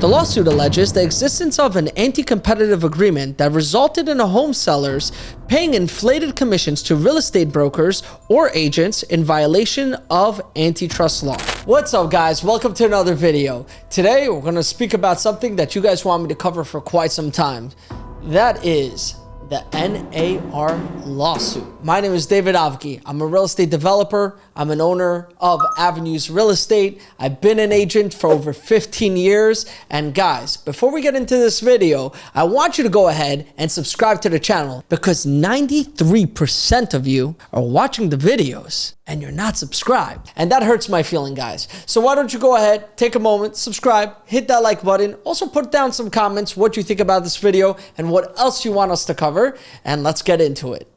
The lawsuit alleges the existence of an anti-competitive agreement that resulted in a home sellers paying inflated commissions to real estate brokers or agents in violation of antitrust law. What's up, guys? Welcome to another video. Today, we're going to speak about something that you guys want me to cover for quite some time. That is the NAR lawsuit. My name is David Avgi. I'm a real estate developer. I'm an owner of Avenues Real Estate. I've been an agent for over 15 years. And guys, before we get into this video, I want you to go ahead and subscribe to the channel because 93% of you are watching the videos and you're not subscribed. And that hurts my feeling, guys. So why don't you go ahead, take a moment, subscribe, hit that like button. Also put down some comments what you think about this video and what else you want us to cover. And let's get into it.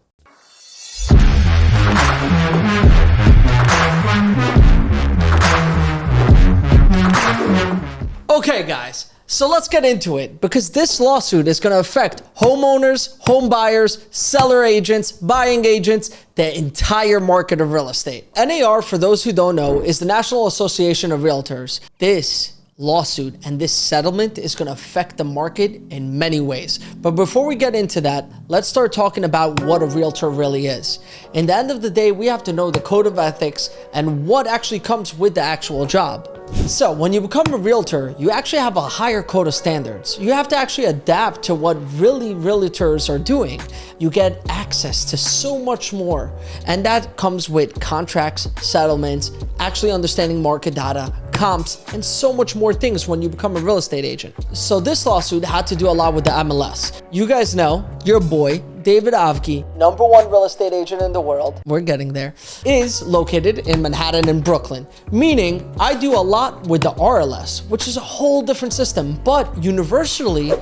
Okay, guys, so let's get into it because this lawsuit is going to affect homeowners, home buyers, seller agents, buying agents, the entire market of real estate. NAR, for those who don't know, is the National Association of Realtors. This lawsuit and this settlement is going to affect the market in many ways. But before we get into that, let's start talking about what a realtor really is. In the end of the day, we have to know the code of ethics and what actually comes with the actual job. So when you become a realtor, you actually have a higher code of standards. You have to actually adapt to what realtors are doing. You get access to so much more. And that comes with contracts, settlements, actually understanding market data, comps, and so much more things when you become a real estate agent. So this lawsuit had to do a lot with the MLS. You guys know your boy, David Avgi, #1 real estate agent in the world, we're getting there, is located in Manhattan and Brooklyn. Meaning I do a lot with the RLS, which is a whole different system, but universally,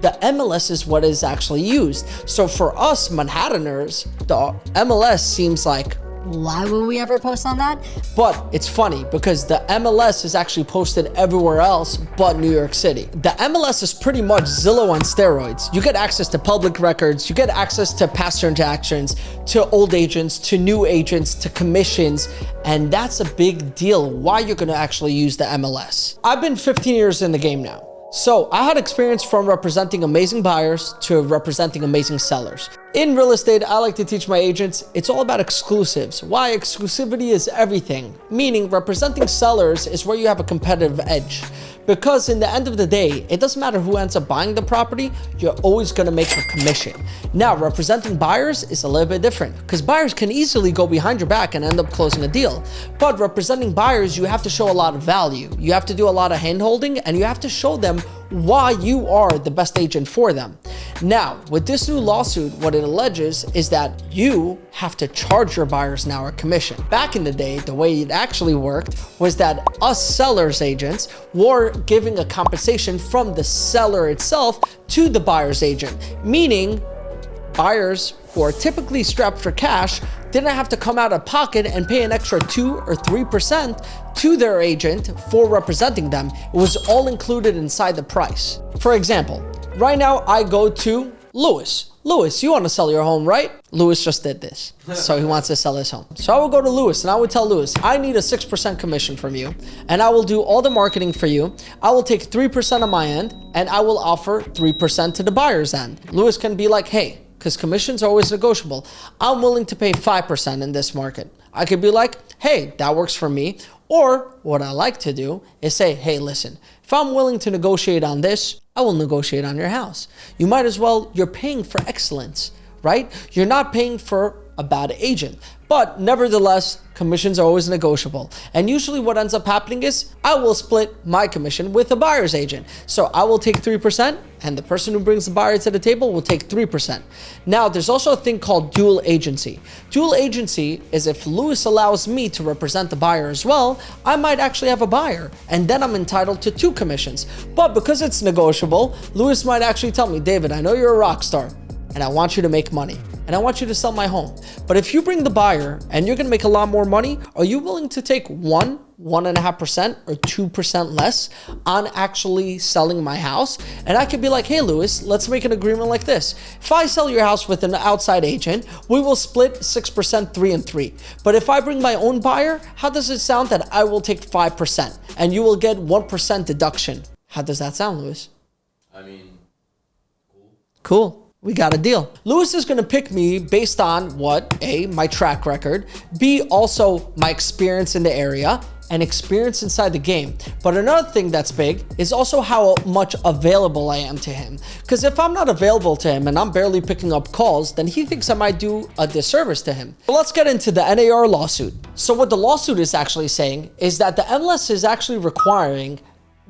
the MLS is what is actually used. So for us Manhattaners, the MLS seems like, why would we ever post on that? But it's funny because the MLS is actually posted everywhere else but New York City. The MLS is pretty much Zillow on steroids. You get access to public records, you get access to past transactions, to old agents, to new agents, to commissions, and that's a big deal why you're gonna actually use the MLS. I've been 15 years in the game now. So I had experience from representing amazing buyers to representing amazing sellers. In real estate, I like to teach my agents, it's all about exclusives. Why? Exclusivity is everything. Meaning representing sellers is where you have a competitive edge. Because in the end of the day, it doesn't matter who ends up buying the property, you're always gonna make a commission. Now, representing buyers is a little bit different because buyers can easily go behind your back and end up closing a deal. But representing buyers, you have to show a lot of value. You have to do a lot of hand-holding and you have to show them why you are the best agent for them. Now, with this new lawsuit, what it alleges is that you have to charge your buyers now a commission. Back in the day, the way it actually worked was that us sellers agents were giving a compensation from the seller itself to the buyer's agent, meaning buyers who are typically strapped for cash didn't have to come out of pocket and pay an extra 2 or 3% to their agent for representing them. It was all included inside the price. For example, right now I go to Lewis. Lewis, you want to sell your home, right? Lewis just did this. So he wants to sell his home. So I will go to Lewis and I would tell Lewis, I need a 6% commission from you and I will do all the marketing for you. I will take 3% on my end and I will offer 3% to the buyer's end. Lewis can be like, hey, because commissions are always negotiable, I'm willing to pay 5% in this market. I could be like, hey, that works for me. Or what I like to do is say, hey, listen, if I'm willing to negotiate on this, I will negotiate on your house. You might as well, you're paying for excellence, right? You're not paying for a bad agent. But nevertheless, commissions are always negotiable. And usually what ends up happening is I will split my commission with a buyer's agent. So I will take 3% and the person who brings the buyer to the table will take 3%. Now, there's also a thing called dual agency. Dual agency is if Lewis allows me to represent the buyer as well, I might actually have a buyer and then I'm entitled to 2 commissions. But because it's negotiable, Lewis might actually tell me, David, I know you're a rock star and I want you to make money. And I want you to sell my home. But if you bring the buyer and you're gonna make a lot more money, are you willing to take 1.5% or 2% less on actually selling my house? And I could be like, hey, Lewis, let's make an agreement like this. If I sell your house with an outside agent, we will split 6%, 3 and 3. But if I bring my own buyer, how does it sound that I will take 5% and you will get 1% deduction How does that sound, Lewis? I mean, cool. Cool. We got a deal. Lewis is going to pick me based on what? A, my track record. B, also my experience in the area and experience inside the game. But another thing that's big is also how much available I am to him. Because if I'm not available to him and I'm barely picking up calls, then he thinks I might do a disservice to him. But let's get into the NAR lawsuit. So what the lawsuit is actually saying is that the MLS is actually requiring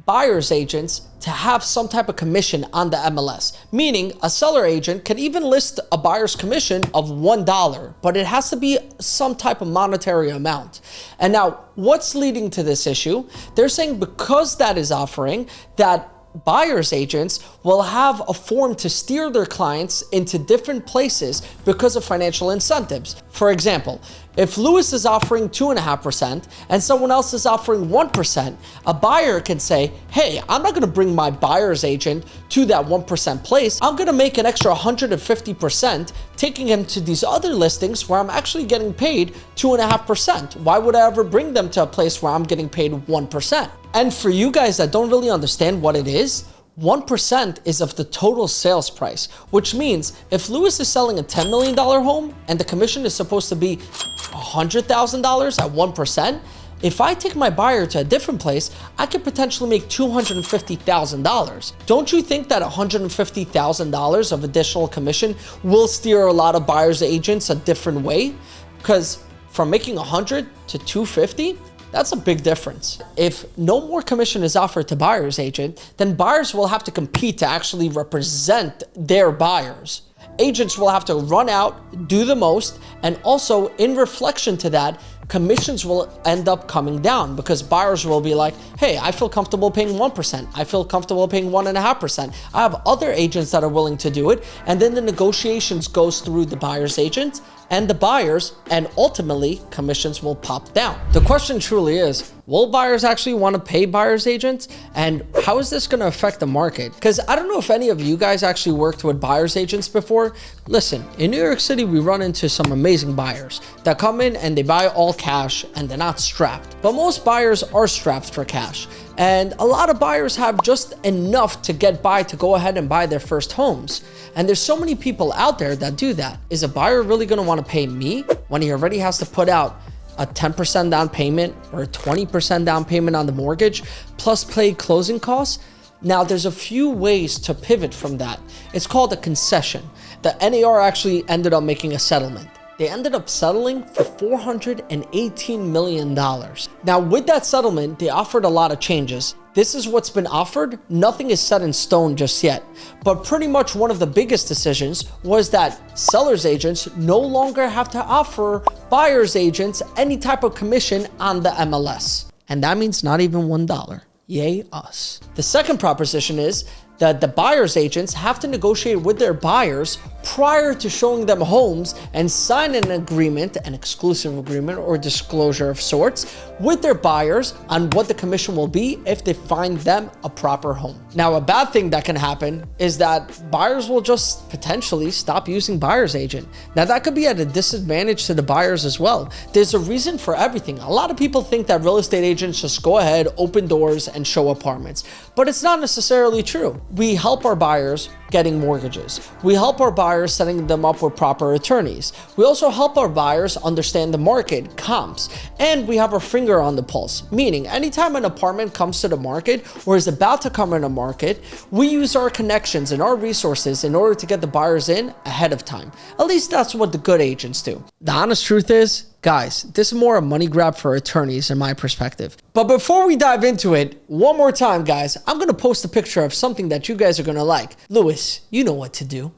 buyer's agents to have some type of commission on the MLS, meaning a seller agent can even list a buyer's commission of $1, but it has to be some type of monetary amount. And now what's leading to this issue? They're saying because that is offering that buyer's agents will have a form to steer their clients into different places because of financial incentives. For example, if Lewis is offering 2.5% and someone else is offering 1%, a buyer can say, hey, I'm not going to bring my buyer's agent to that 1% place. I'm going to make an extra 150%, taking him to these other listings where I'm actually getting paid 2.5%. Why would I ever bring them to a place where I'm getting paid 1%? And for you guys that don't really understand what it is, 1% is of the total sales price, which means if Lewis is selling a $10 million home and the commission is supposed to be $100,000 at 1%, if I take my buyer to a different place, I could potentially make $250,000. Don't you think that $150,000 of additional commission will steer a lot of buyers' agents a different way? Because from making 100 to 250, that's a big difference. If no more commission is offered to buyer's agent, then buyers will have to compete to actually represent their buyers. Agents will have to run out, do the most, and also in reflection to that, commissions will end up coming down because buyers will be like, hey, I feel comfortable paying 1%. I feel comfortable paying 1.5%. I have other agents that are willing to do it. And then the negotiations goes through the buyer's agent and the buyers, and ultimately commissions will pop down. The question truly is, will buyers actually want to pay buyer's agents? And how is this going to affect the market? Because I don't know if any of you guys actually worked with buyer's agents before. Listen, in New York City, we run into some amazing buyers that come in and they buy all cash and they're not strapped. But most buyers are strapped for cash. And a lot of buyers have just enough to get by to go ahead and buy their first homes. And there's so many people out there that do that. Is a buyer really going to want to pay me when he already has to put out a 10% down payment or a 20% down payment on the mortgage plus pay closing costs? Now, there's a few ways to pivot from that. It's called a concession. The NAR actually ended up making a settlement. They ended up settling for $418 million. Now, with that settlement, they offered a lot of changes. This is what's been offered. Nothing is set in stone just yet. But pretty much one of the biggest decisions was that seller's agents no longer have to offer buyer's agents any type of commission on the MLS. And that means not even $1. Yay us. The second proposition is that the buyer's agents have to negotiate with their buyers prior to showing them homes and sign an agreement, an exclusive agreement or disclosure of sorts, with their buyers on what the commission will be if they find them a proper home. Now, a bad thing that can happen is that buyers will just potentially stop using buyer's agent. Now, that could be at a disadvantage to the buyers as well. There's a reason for everything. A lot of people think that real estate agents just go ahead, open doors, and show apartments, but it's not necessarily true. We help our buyers getting mortgages. We help our buyers setting them up with proper attorneys. We also help our buyers understand the market, comps, and we have our finger on the pulse, meaning anytime an apartment comes to the market or is about to come in a market, we use our connections and our resources in order to get the buyers in ahead of time. At least that's what the good agents do. The honest truth is, guys, this is more a money grab for attorneys in my perspective. But before we dive into it, one more time, guys, I'm going to post a picture of something that you guys are going to like. Lewis, you know what to do.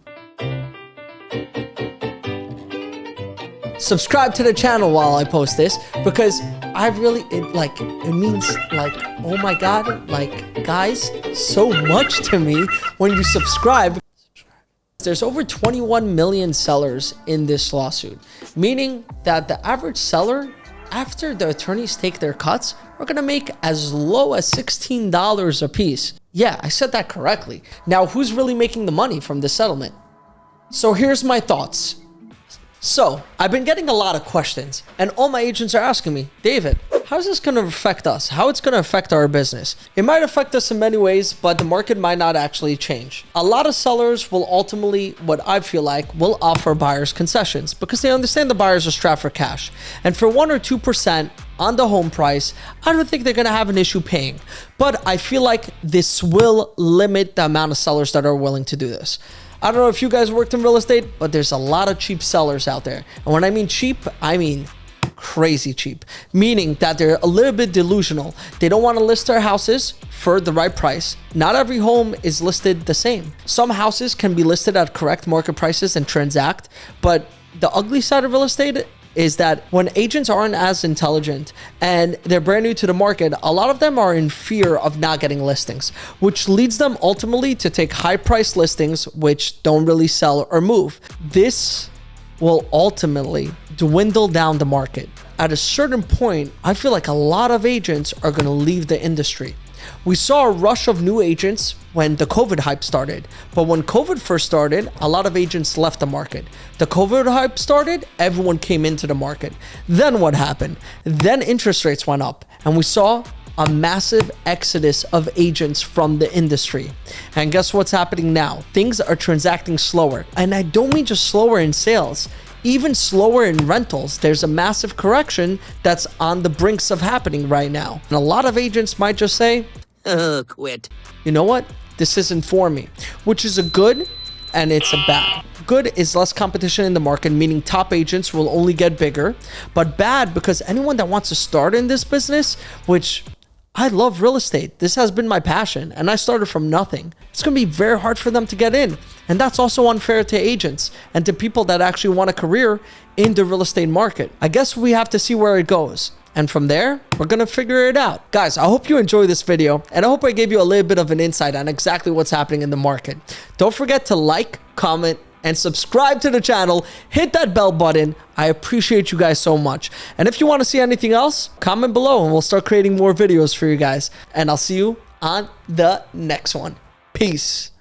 Subscribe to the channel while I post this because it means like, oh my God, like guys, so much to me when you subscribe. There's over 21 million sellers in this lawsuit, meaning that the average seller, after the attorneys take their cuts, are going to make as low as $16 a piece. Yeah, I said that correctly. Now, who's really making the money from this settlement? So here's my thoughts. So I've been getting a lot of questions and all my agents are asking me, David, how's this going to affect us? How it's going to affect our business? It might affect us in many ways, but the market might not actually change. A lot of sellers will ultimately, what I feel like, will offer buyers concessions because they understand the buyers are strapped for cash. And for 1 or 2% on the home price, I don't think they're going to have an issue paying. But I feel like this will limit the amount of sellers that are willing to do this. I don't know if you guys worked in real estate, but there's a lot of cheap sellers out there. And when I mean cheap, I mean crazy cheap, meaning that they're a little bit delusional. They don't want to list their houses for the right price. Not every home is listed the same. Some houses can be listed at correct market prices and transact, but the ugly side of real estate is that when agents aren't as intelligent and they're brand new to the market, a lot of them are in fear of not getting listings, which leads them ultimately to take high price listings, which don't really sell or move. This will ultimately dwindle down the market. At a certain point, I feel like a lot of agents are going to leave the industry. We saw a rush of new agents when the COVID hype started. But when COVID first started, a lot of agents left the market. The COVID hype started, everyone came into the market. Then what happened? Then interest rates went up and we saw a massive exodus of agents from the industry. And guess what's happening now? Things are transacting slower. And I don't mean just slower in sales, even slower in rentals. There's a massive correction that's on the brinks of happening right now. And a lot of agents might just say, quit. You know what? This isn't for me, which is a good and it's a bad. Good is less competition in the market, meaning top agents will only get bigger, but bad because anyone that wants to start in this business, which I love real estate. This has been my passion and I started from nothing. It's going to be very hard for them to get in. And that's also unfair to agents and to people that actually want a career in the real estate market. I guess we have to see where it goes. And from there, we're going to figure it out. Guys, I hope you enjoyed this video and I hope I gave you a little bit of an insight on exactly what's happening in the market. Don't forget to like, comment, and subscribe to the channel. Hit that bell button. I appreciate you guys so much. And if you want to see anything else, comment below and we'll start creating more videos for you guys. And I'll see you on the next one. Peace.